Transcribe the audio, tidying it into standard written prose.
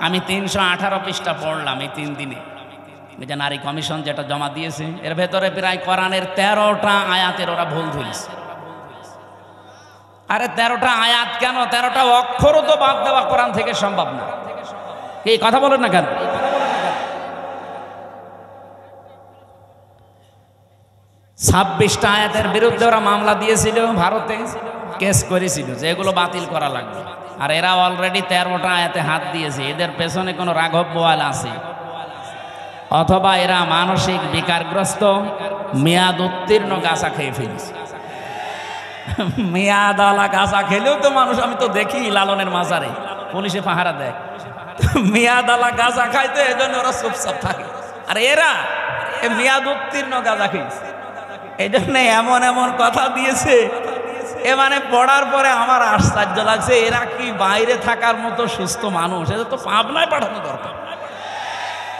আমি 318 পৃষ্ঠা পড়লাম এই 3 দিনে। এই যে নারী কমিশন যেটা জমা দিয়েছে, এর ভেতরে প্রায় কোরআনের 13টা আয়াতের ওরা ভুল ধরেছে। আরে 13টা আয়াত কেন, 13টা অক্ষরও তো বাদ দেওয়া কোরআন থেকে সম্ভব না। এই কথা বলেন না কেন? 26টা আয়াতের বিরুদ্ধে ওরা মামলা দিয়েছিল, ভারতে কেস করেছিল যে এগুলো বাতিল করা লাগবে। আর এরা অলরেডি 13টা আয়াতে হাত দিয়েছে। এদের পেছনে কোনো রাঘব বোয়াল আছে, অথবা এরা মানসিক বিকারগ্রস্ত মেয়াদ উত্তীর্ণ গাঁজা খেয়ে ফেলেছে। মেয়াদালা গাঁজা খেলেও তো মানুষ, আমি তো দেখি লালনের মাজারে পুলিশে পাহারা দেয়, মেয়াদালা গাঁজা খাইতে, এই জন্য ওরা চুপচাপ থাকে। আর এরা মেয়াদ উত্তীর্ণ গাঁজা খেয়েছে, এই জন্য এমন এমন কথা দিয়েছে। এ মানে পড়ার পরে আমার আশ্চর্য লাগছে, এরা কি বাইরে থাকার মতো সুস্থ মানুষ? এদের তো পাবনায় পাঠানো দরকার।